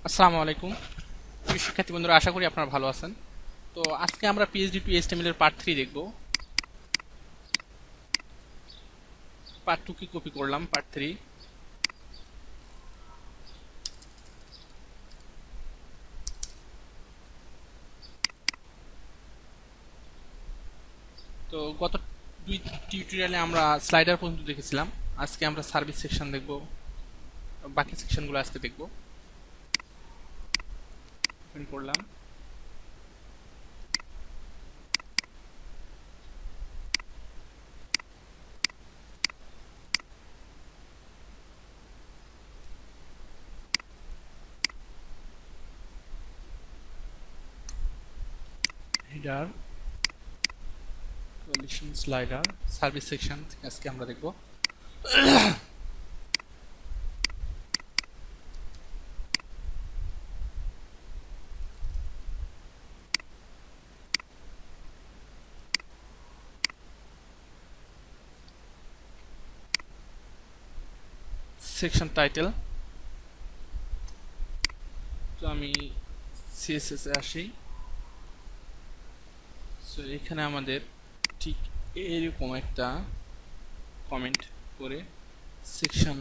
আসসালামু আলাইকুম প্রিয় শিক্ষার্থী বন্ধুরা, আশা করি আপনারা ভালো আছেন। তো আজকে আমরা পিএইচডি টু এইচটিএমএল এর পার্ট 3 দেখব। পার্ট 2 কি কপি করলাম, পার্ট 3। তো গত দুই টিউটোরিয়ালে আমরা স্লাইডার পর্যন্ত দেখেছিলাম। আজকে আমরা সার্ভিস সেকশন দেখব, বাকি সেকশনগুলো আজকে দেখব। ওপেন করলাম। Header, collision, slider, service section আজকে আমরা দেখব। সেকশন টাইটেল, তো আমি সিএসএস এ আসি। সো এখানে আমাদের ঠিক এরকম একটা কমেন্ট করে সেকশন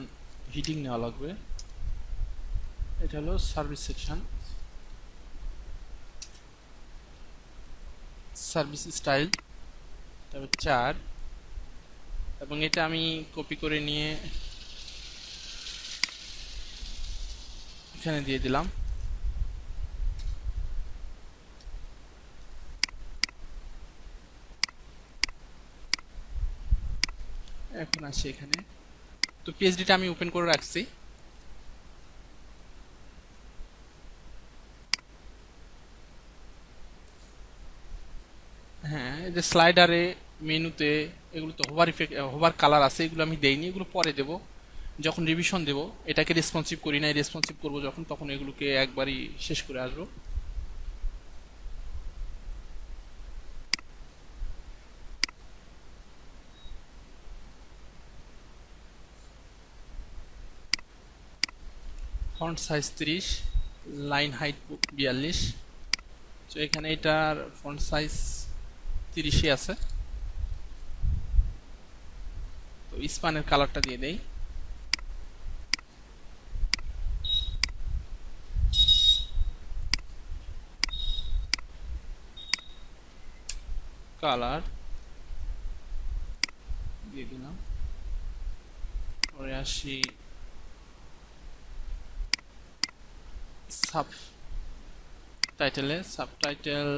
হিডিং নেওয়া লাগবে। এটা হলো সার্ভিস সেকশন। সার্ভিস স্টাইল, তারপর 4, এবং এটা আমি কপি করে নিয়ে এখানে দিয়ে দিলাম। এখন আসি এখানে। তো পিএইচডিটা আমি ওপেন করে রাখছি। হ্যাঁ, এই যে স্লাইডারে, মেনুতে, এগুলো তো হোভার ইফেক্ট, হোভার কালার আছে, এগুলো আমি দেইনি, এগুলো পরে দেব যখন রিভিশন দেব। এটাকে রেসপন্সিভ করি নাই, রেসপন্সিভ করব যখন, তখন এগুলোকে একবারই শেষ করে আসবো। Font size 30, line height 42। তো এখানে এটার ফন্ট সাইজ 30-ই আছে। তো স্পানের কালারটা দিয়ে দেই। কালার দিয়ে দিলাম। পরে আসি সাব টাইটেলে। সাব টাইটেল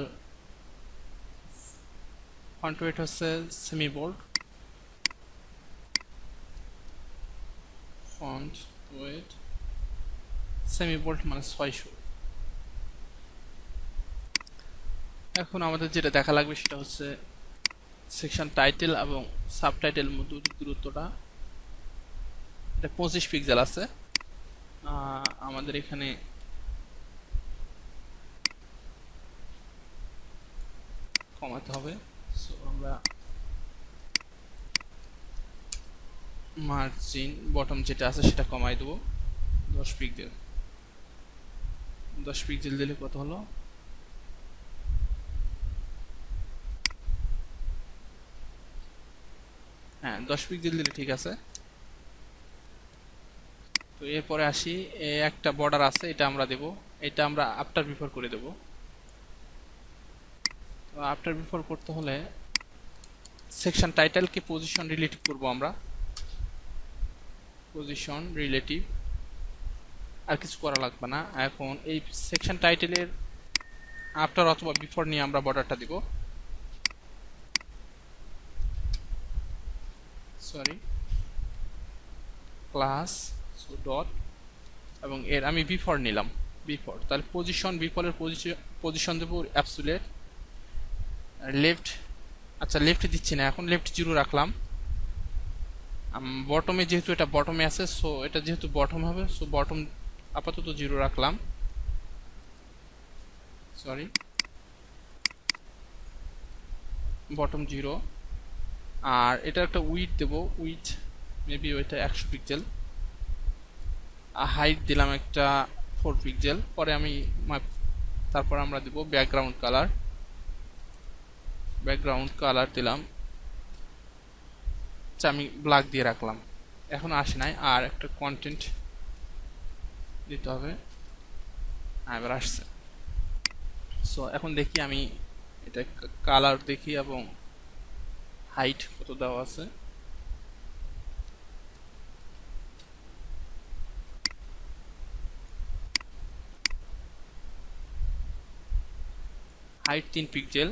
ফন্ট ওয়েট হচ্ছে semi bold. Font weight semi bold মানে 600। এখন আমাদের যেটা দেখা লাগবে সেটা হচ্ছে সেকশন টাইটেল এবং সাব টাইটেল মধ্যে দূরত্বটা। এটা 25 পিক্সেল আছে। আমাদের এখানে কমাতে হবে। সো আমরা মার্জিন বটম যেটা আছে সেটা কমাই দেবো 10 পিক্সেল। 10 পিক্সেল দিলে কত হলো? হ্যাঁ, 10 পিক্সেল দিলে ঠিক আছে। তো এরপরে আসি, একটা বর্ডার আছে, এটা আমরা দেব। এটা আমরা আফটার বিফোর করে দেব। তো আফটার বিফোর করতে হলে সেকশন টাইটেলকে পজিশন রিলেটিভ করব আমরা। পজিশন রিলেটিভ, আর কিছু করা লাগবে না। এখন এই সেকশন টাইটেলের আফটার অথবা বিফোর নিয়ে আমরা বর্ডারটা দিব। সরি, ক্লাস ডট, এবং এর আমি বিফোর নিলাম। বিফোর, তাহলে পজিশন, বিফোরের পজিশন দেবো অ্যাবসুলেট লেফট। আচ্ছা, লেফট দিচ্ছি না, এখন লেফট 0 রাখলাম। বটমে যেহেতু এটা বটমে আছে, সো এটা যেহেতু বটম হবে, সো বটম আপাতত 0 রাখলাম। Sorry, bottom 0। আর এটা একটা উইথ দেব, উইথ মেবি ওইটা 100 পিক্সেল। আর হাইট দিলাম একটা 4 পিক্সেল। পরে আমি তারপর আমরা দিব ব্যাকগ্রাউন্ড কালার দিলাম, আমি ব্ল্যাক দিয়ে রাখলাম। এখন আসে নাই, আর একটা কন্টেন্ট দিতে হবে। এবার আসছে। সো এখন দেখি আমি এটা কালার দেখি এবং হাইট কত দেওয়া আছে। Height 3 pixel,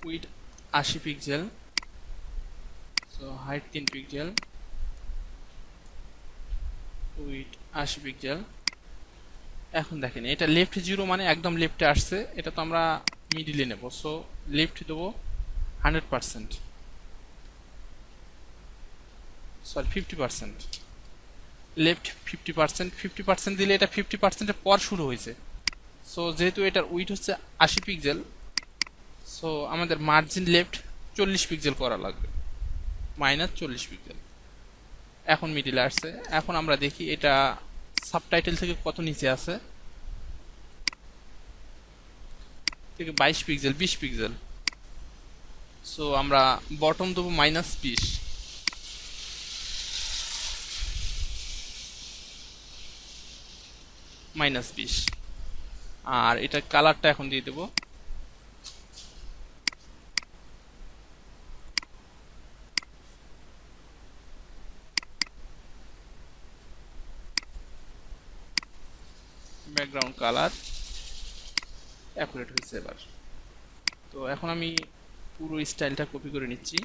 weed 80 pixel. So height 3 pixel, weed 80 pixel. এখন দেখেন এটা লেফট 0 মানে একদম লেফটে আসছে, এটা তো আমরা মিডিলে নেব। সো লেফট দেবো 100%, সরি 50%। লেফট 50%, 50% দিলে এটা 50%-এর পর শুরু হয়েছে। সো যেহেতু এটার উইড হচ্ছে 80 পিক্সেল, সো আমাদের মার্জিন লেফট 40 পিক্সেল করা লাগবে, -40 পিক্সেল। এখন মিডিলে আসছে। এখন আমরা দেখি এটা সাবটাইটেল থেকে কত নিচে আছে, থেকে 22 পিক্সেল, 20 পিক্সেল। সো আমরা বটম দেবো -20, -20। আর এটা কালারটা এখন দিয়ে দেবো ব্যাকগ্রাউন্ড কালার। অ্যাকুরেট হয়েছে এবার। তো এখন আমি পুরো স্টাইলটা কপি করে নিচ্ছি,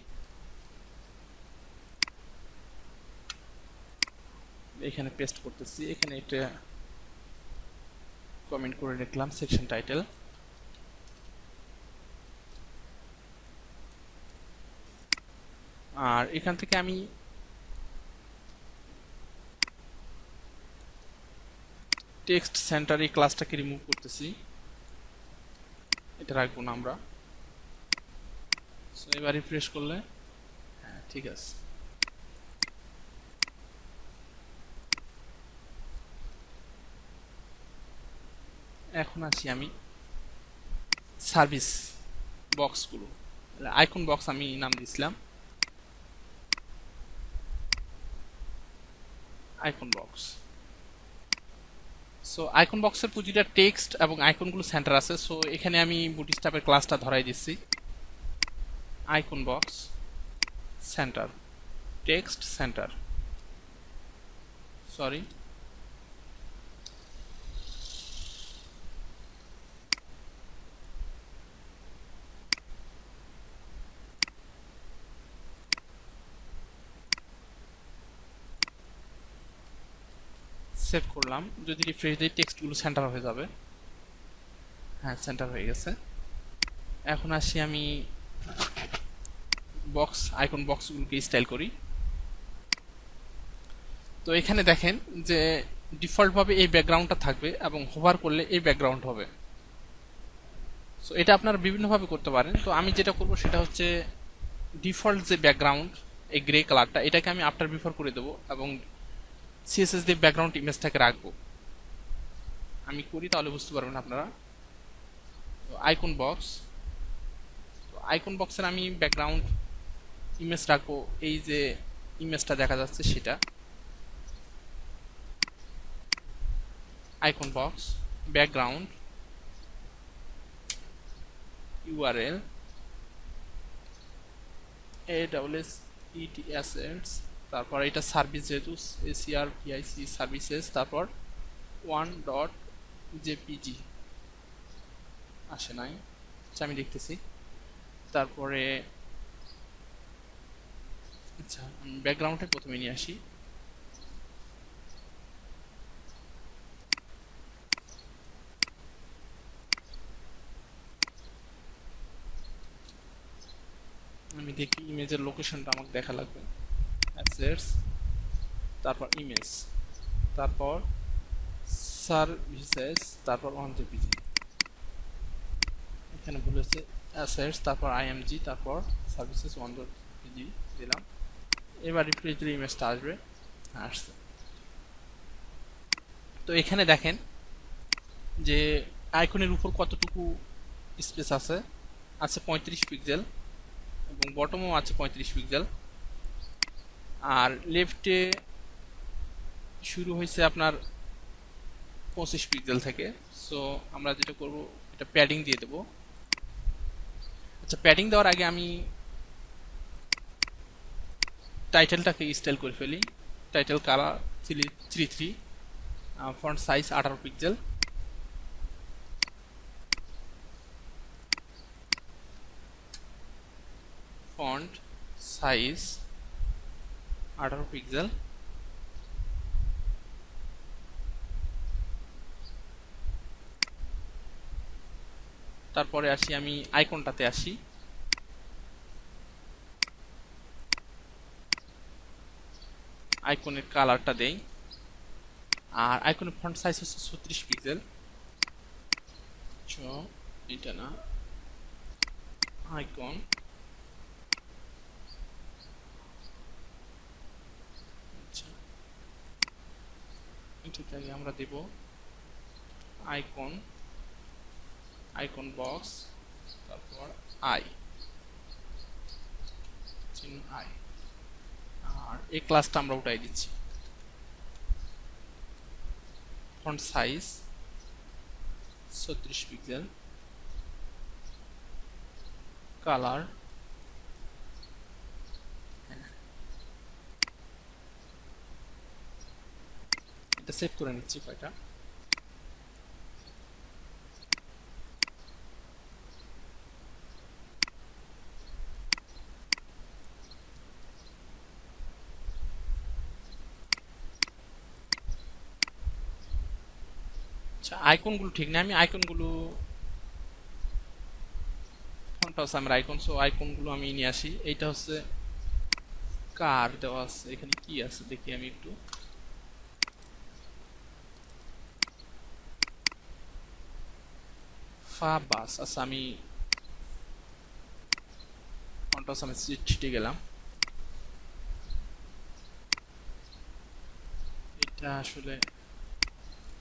এখানে পেস্ট করতেছি। এখানে এটা কমেন্ট করে লিখলাম সেকশন টাইটেল। আর এখান থেকে আমি টেক্সট সেন্টার এই ক্লাসটাকে রিমুভ করতেছি, এটা রাখবো না আমরা। সো এবার রিফ্রেশ করলে হ্যাঁ ঠিক আছে। এখন আসি আমি সার্ভিস বক্সগুলো, আইকন বক্স আমি নাম দিয়েছিলাম আইকন বক্স। সো আইকন বক্সের প্রতিটা টেক্সট এবং আইকনগুলো সেন্টার আছে। সো এখানে আমি বুটস্ট্র্যাপের ক্লাসটা ধরাই দিচ্ছি, icon box centre, text centre, sorry save করলাম। যদি রিফ্রেশ দিই টেক্সটগুলো সেন্টার হয়ে যাবে। হ্যাঁ সেন্টার হয়ে গেছে। এখন আসি আমি বক্স আইকন বক্সগুলোকে স্টাইল করি। তো এখানে দেখেন যে ডিফল্টভাবে এই ব্যাকগ্রাউন্ডটা থাকবে এবং হোভার করলে এই ব্যাকগ্রাউন্ড হবে। সো এটা আপনারা বিভিন্নভাবে করতে পারেন। তো আমি যেটা করব সেটা হচ্ছে ডিফল্ট যে ব্যাকগ্রাউন্ড এই গ্রে কালারটা, এটাকে আমি আফটার বিফোর করে দেবো এবং সিএসএস দিয়ে ব্যাকগ্রাউন্ড ইমেজটাকে রাখবো। আমি করি তাহলে বুঝতে পারবেন আপনারা। তো আইকন বক্স, আইকন বক্সের আমি ব্যাকগ্রাউন্ড ইমেজ রাখবো, এই যে ইমেজটা দেখা যাচ্ছে সেটা। Icon box background URL AWS তারপর এটা সার্ভিস, যেহেতু ACRPIC সার্ভিসেস, তারপর 1.jpg আসে নাই, আচ্ছা আমি দেখতেছি। তারপরে আচ্ছা আমি ব্যাকগ্রাউন্ডে প্রথমে নিয়ে আসি। আমি দেখি ইমেজের লোকেশনটা আমাকে দেখা লাগবে, অ্যাসেটস, তারপর ইমেজ, তারপর সার্ভিসেস, তারপর 1jpg। এখানে ভুল হচ্ছে, অ্যাসেটস তারপর IMG তারপর সার্ভিসেস 1.jpg দিলাম। এবার রিফ্রেশ দিলে ইমেজটা আসবে। আসছে। তো এখানে দেখেন যে আইকনের উপর কতটুকু স্পেস আছে, আছে 35 পিক্সেল, এবং বটমও আছে 35 পিক্সেল। আর লেফটে শুরু হয়েছে আপনার 25 পিক্সেল থেকে। সো আমরা যেটা করব, এটা প্যাডিং দিয়ে দেবো। আচ্ছা, প্যাডিং দেওয়ার আগে আমি টাইটেলটাকে স্টাইল করে ফেলি। Title colour 3:3, font size 18 pixel, font size 18 pixel. তারপরে আসি, আমি আইকনটাতে আসি। আইকনের কালারটা দেই, আর আইকনের ফন্ট সাইজ হচ্ছে 36 পিক্সেল। এটা না, আইকন, আচ্ছা এটাকে আগে আমরা দেব আইকন, আইকন বক্স, তারপর আই, চিহ্ন আই, আর এই ক্লাসটা আমরা উঠাই দিচ্ছি। ফন্ট সাইজ 36 পিক্সেল, কালার, এটা সেভ করে নিচ্ছি কয়টা। আচ্ছা, আইকনগুলো ঠিক না, আমি আইকনগুলো ফন্ট হাউস আমার আইকন, সো আইকনগুলো আমি নিয়ে আসি। এইটা হচ্ছে কার দেওয়া আছে, এখানে কি আছে দেখি আমি একটু। বাস, আচ্ছা আমি ফন্ট হাউস আমি ছিটে গেলাম। এটা আসলে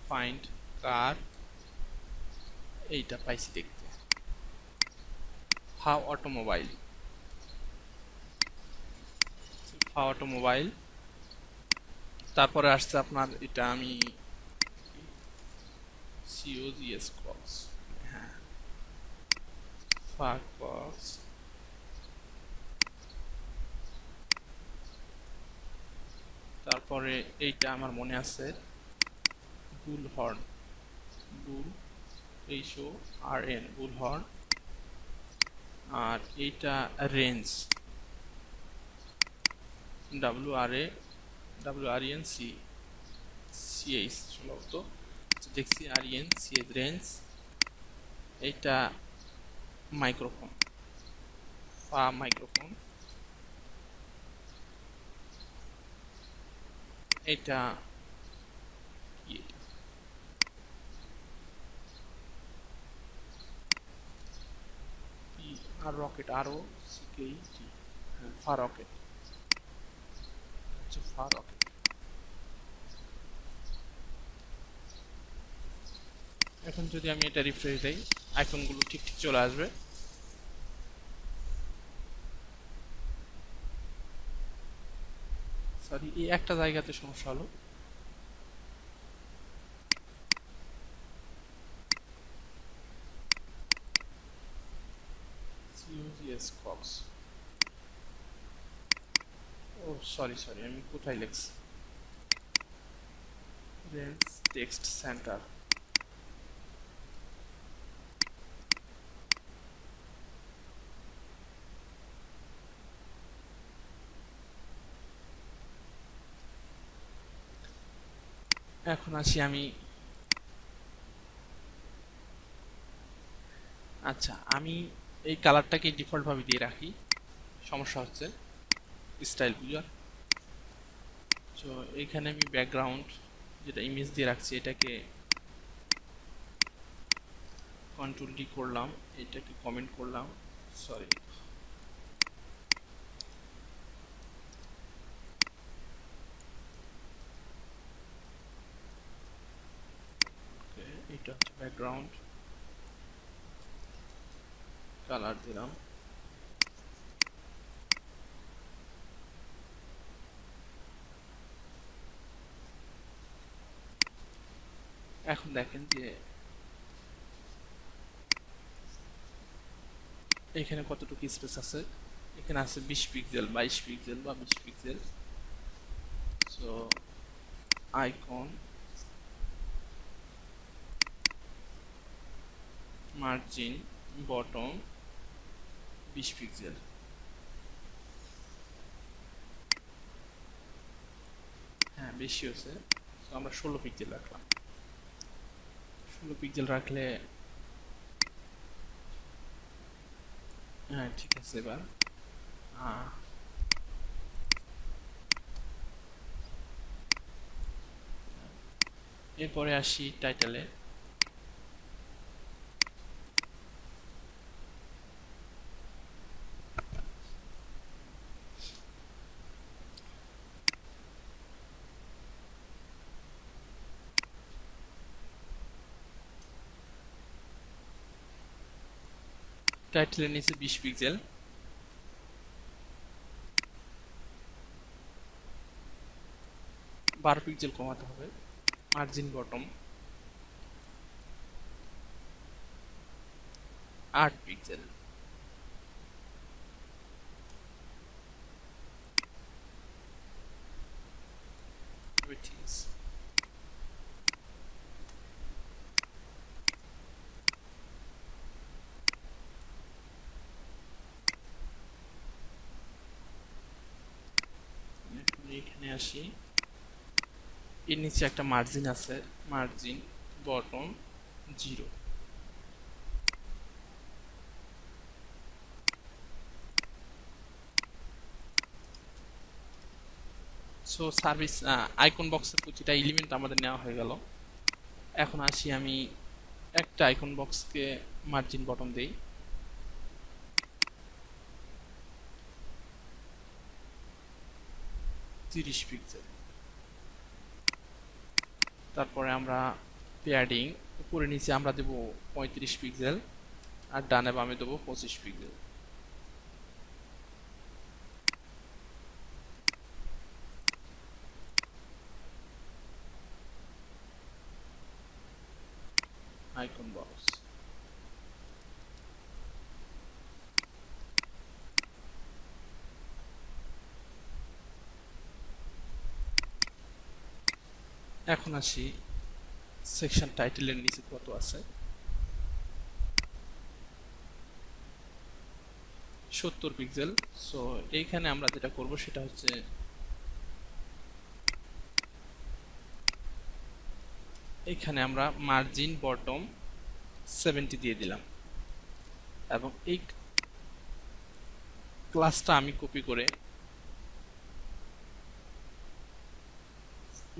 ফাইন্ড কার, এইটা পাইছি দেখতে, অটোমোবাইল, অটোমোবাইল। তারপরে আসছে আপনার, এটা আমি সিওজিএস ক্রস, হ্যাঁ ক্রস। তারপরে এইটা আমার মনে আছে, বুল হর্ন, বুল, HORN, বুল হর্ন। আর এইটা রেঞ্জ, WRENCH সম্ভবত, দেখছি RENCH, রেঞ্জ। এইটা মাইক্রোফোন, মাইক্রোফোন। এটা কি, এটা আর রকেট, আরও CKT, ফা রকেট, হচ্ছে ফা রকেট। এখন যদি আমি এটা রিফ্রেশ দেই, আইকনগুলো ঠিক ঠিক চলে আসবে। সরি, এই একটা জায়গাতে সমস্যা হলো। সিওজিএস কক্স, ও সরি সরি, আমি কোথায় লিখছি, রেঞ্জ টেক্সট সেন্টার। এখন আসি আমি, আচ্ছা আমি এই কালারটাকে ডিফল্ট ভাবে দিয়ে রাখি, সমস্যা হচ্ছে স্টাইল বুঝার। তো এইখানে আমি ব্যাকগ্রাউন্ড যেটা ইমেজ দিয়ে রাখছি, এটাকে কন্ট্রোল ডি করলাম, এটাকে কমেন্ট করলাম, সরি, ব্যাকগ্রাউন্ড কালার দিলাম। এখন দেখেন যে এখানে কতটুকু স্পেস আছে। এখানে আছে 20 পিক্সেল, 22 পিক্সেল বা 20 pixel. So icon, margin, bottom 20 pixel. হ্যাঁ বেশি হচ্ছে, তো আমরা 16 পিক্সেল রাখলাম। 16 পিক্সেল রাখলে হ্যাঁ ঠিক আছে। এবার এরপরে আসি টাইটেলে। টাইটেলের নিচে 20 পিক্সেল, 12 পিক্সেল কমাতে হবে। Margin bottom 8 pixel. ঠিক আছে। এখন এখানে আসি, এর নিচে একটা মার্জিন আছে, margin bottom 0। So service icon বক্সের প্রতিটা এলিমেন্ট আমাদের নেওয়া হয়ে গেল। এখন আসি আমি একটা আইকন বক্সকে মার্জিন বটম দেই 30 পিক্সেল। তারপরে আমরা প্যাডিং উপরে নিচে আমরা দেব 35 পিক্সেল, আর ডানে বামে দেবো 25 পিক্সেল। আইকন বক্স এখন আসি সেকশন টাইটেলের নিচে কত আছে, 70 পিক্সেল। সো এইখানে আমরা যেটা করব সেটা হচ্ছে এইখানে আমরা মার্জিন বটম 70 দিয়ে দিলাম, এবং এই ক্লাসটা আমি কপি করে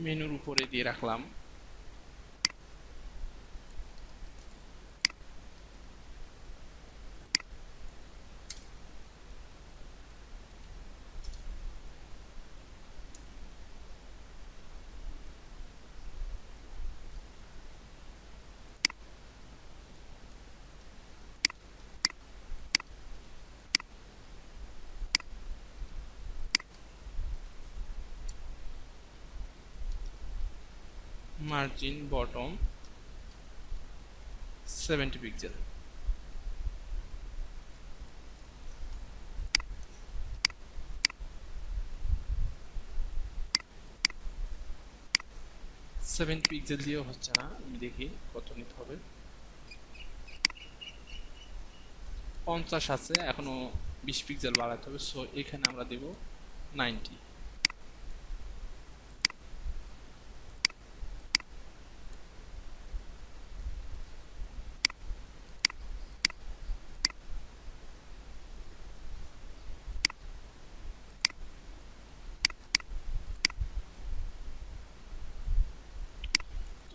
মেনুর উপরে দিয়ে রাখলাম। Margin bottom 70 pixel. 7 পিক্সেল দিয়েও হচ্ছে না, আমি দেখি কত নিতে হবে। 50 আছে, এখনো 20 পিক্সেল বাড়াতে হবে। সো এখানে আমরা দেব 90।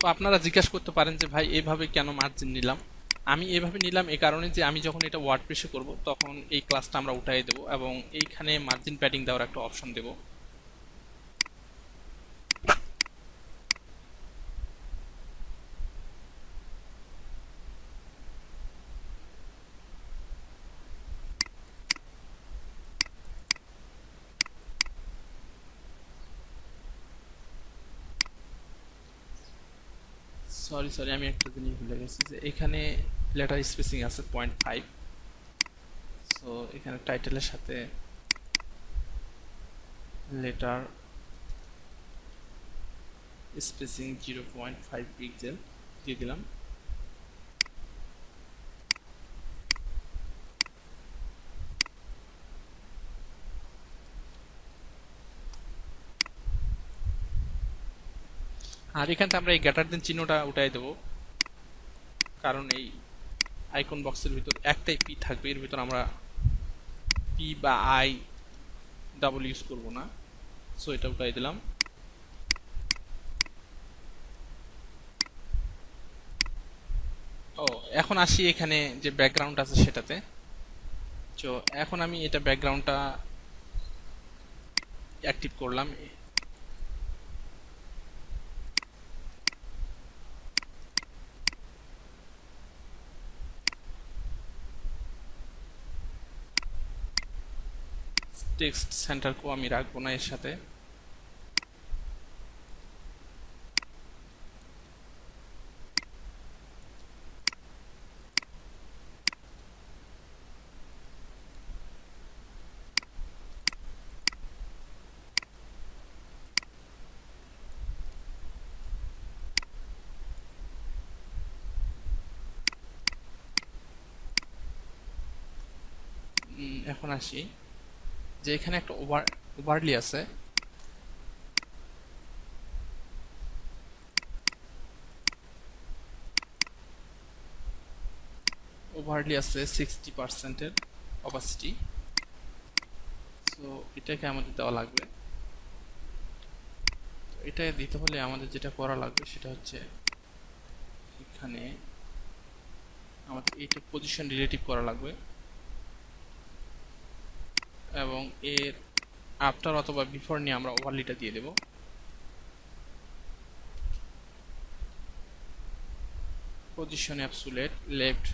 তো আপনারা জিজ্ঞাসা করতে পারেন যে ভাই এভাবে কেন মার্জিন নিলাম। আমি এভাবে নিলাম এই কারণে যে আমি যখন এটা ওয়ার্ডপ্রেসে করব তখন এই ক্লাসটা আমরা উঠাই দেব এবং এইখানে মার্জিন প্যাডিং দেওয়ার একটা অপশন দেব। সরি আমি একটা জিনিস ভুলে গেছি যে এখানে লেটার স্পেসিং আছে 0.5। সো এখানে টাইটেলের সাথে লেটার স্পেসিং 0.5 পিক্সেল দিয়ে দিলাম। আর এখানে আমরা এই গ্রেটার দেন চিহ্নটা উঠাই দেবো, কারণ এই আইকন বক্সের ভিতর একটাই পি থাকবে, এর ভিতর আমরা পি বা আই ডাবল ইউজ করব না। সো এটা উঠাই দিলাম। ও এখন আসি এখানে যে ব্যাকগ্রাউন্ড আছে সেটাতে। তো এখন আমি এটা ব্যাকগ্রাউন্ডটা অ্যাক্টিভ করলাম। টেক্সট সেন্টারকেও আমি রাখবো না এর সাথে। এখন আসি যে এখানে একটা ওভারলি আছে। ওভারলি আছে 60% অপাসিটি। সো এটাকে আমাদের দেওয়া লাগবে। এটা দিতে হলে আমাদের যেটা করা লাগবে সেটা হচ্ছে এখানে আমাদের এইটা পজিশন রিলেটিভ করা লাগবে এবং এর আফটার অথবা বিফোর নিয়ে আমরা ওভারলিটা দিয়ে দেব। Position absolute left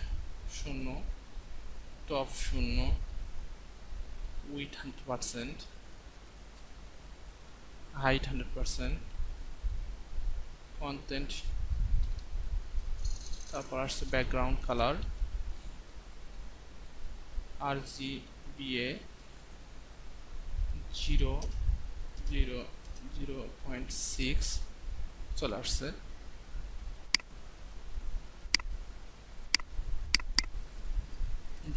0, top 0, width 100%, height 100%, content, তারপর আসছে ব্যাকগ্রাউন্ড কালার RGBA 0.6 চলে আসছে।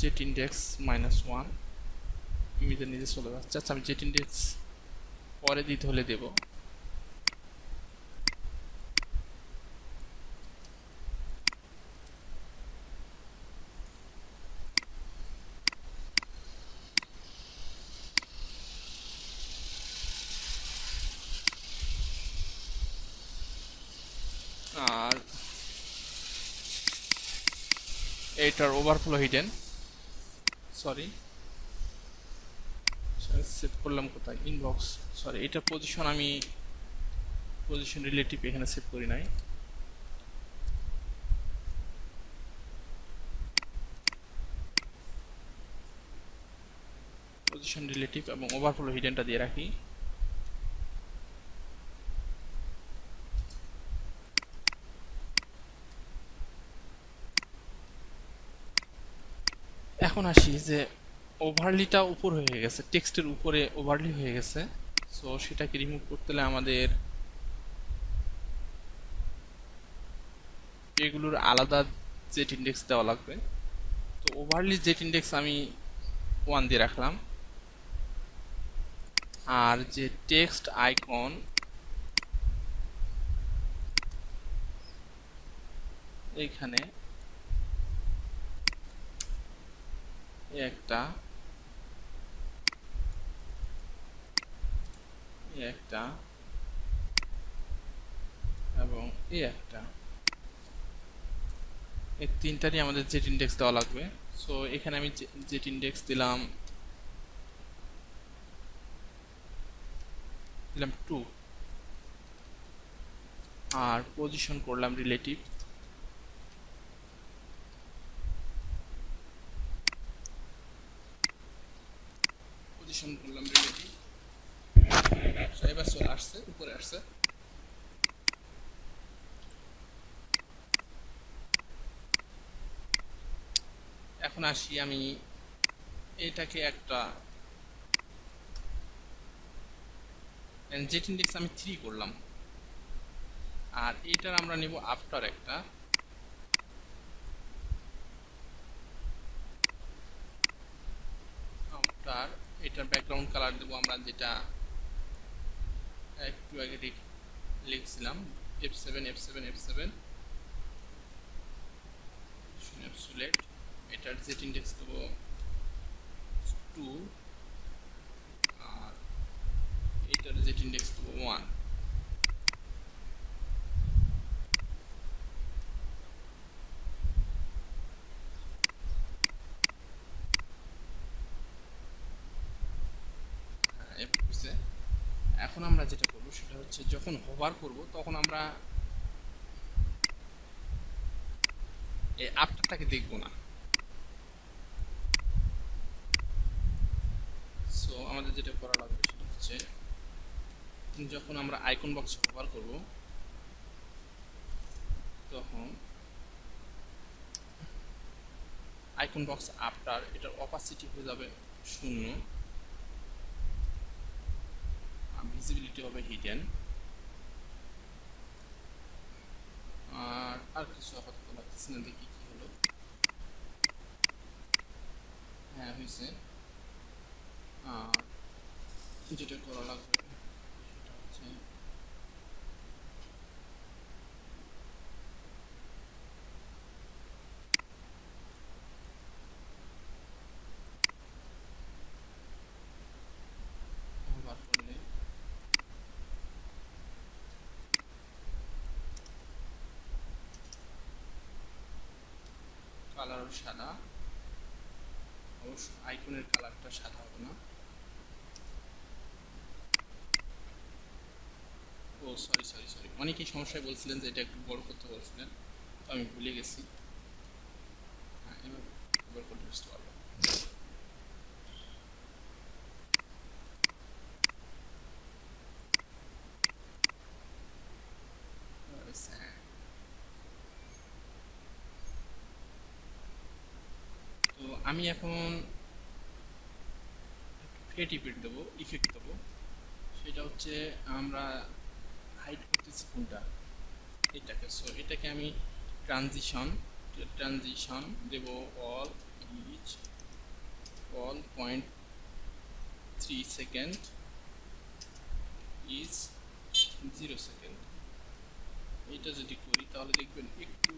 জেট ইন্ডেক্স -1 নিজে নিজে চলে যাচ্ছে। আচ্ছা আমি জেট ইন্ডেক্স পরে দিতে হলে দেব। আর এইটার ওভারফ্লো হিডেন, সরি সেভ করলাম কোথায়, ইনবক্স, সরি এটার পজিশন আমি পজিশন রিলেটিভ এখানে সেভ করি নাই। পজিশন রিলেটিভ এবং ওভারফ্লো হিডেনটা দিয়ে রাখি। এখন আসি যে ওভারলিটা উপর হয়ে গেছে, টেক্সটের উপরে ওভারলি হয়ে গেছে। সো সেটাকে রিমুভ করতে হলে আমাদের এগুলোর আলাদা জেট ইন্ডেক্স দেওয়া লাগবে। তো ওভারলি জেট ইন্ডেক্স আমি 1 দিয়ে রাখলাম। আর যে টেক্সট আইকন এইখানে একটা একটা এবং একটা, এই তিনটারই আমাদের জেট ইন্ডেক্স দেওয়া লাগবে। সো এখানে আমি জেট ইন্ডেক্স দিলাম 2 আর পজিশন করলাম রিলেটিভ। পজিশন করলাম রিলেটিভ। এবার চলে আসছে, উপরে আসছে। এখন আসি আমি এটাকে একটা জেট ইন্ডেক্স আমি 3 করলাম, আর এটার আমরা নেব আফটার একটা আফটার। এটার ব্যাকগ্রাউন্ড কালার দেবো আমরা যেটা একটু আগে লিখছিলাম, F7 এপসুলেট। এটার জেট ইন্ডেক্স দেবো 2, আর এটার জেট ইন্ডেক্স দেবো 1। এখন আমরা যেটা করবো সেটা হচ্ছে যখন হোভার করব তখন আমরা এই আফটারটাকে দেখবো না। সো আমাদের যেটা করা লাগবে সেটা হচ্ছে যখন আমরা আইকন বক্সে হোভার করব তখন আইকন বক্স আফটার এটার অপাসিটি হয়ে যাবে 0, ভিজিবিলিটি হবে হিডেন, আর কিছু আপাতত লাগতেছে না, দেখি কি হলো। হ্যাঁ হয়েছে। আর যেটা করা লাগবে সেটা হচ্ছে হোভার করলে কালার সাদা, অবশ্য আইকনের কালারটা সাদা হবে না। ও সরি, অনেকেই সমস্যায় বলছিলেন যে এটা একটু বড় করতে বলছিলেন, তো আমি ভুলে গেছি। হ্যাঁ, এবার করতে বুঝতে পারবো। তো আমি এখন ক্রিয়েটিভিটি দেবো, ইফেক্ট দেবো। সেটা হচ্ছে আমরা হাইড করতেছি কোনটা, এটাকে। সো এটাকে আমি ট্রানজিশন দেব all each all 0.3 second is 0 second. এটা যদি করি তাহলে দেখবেন একটু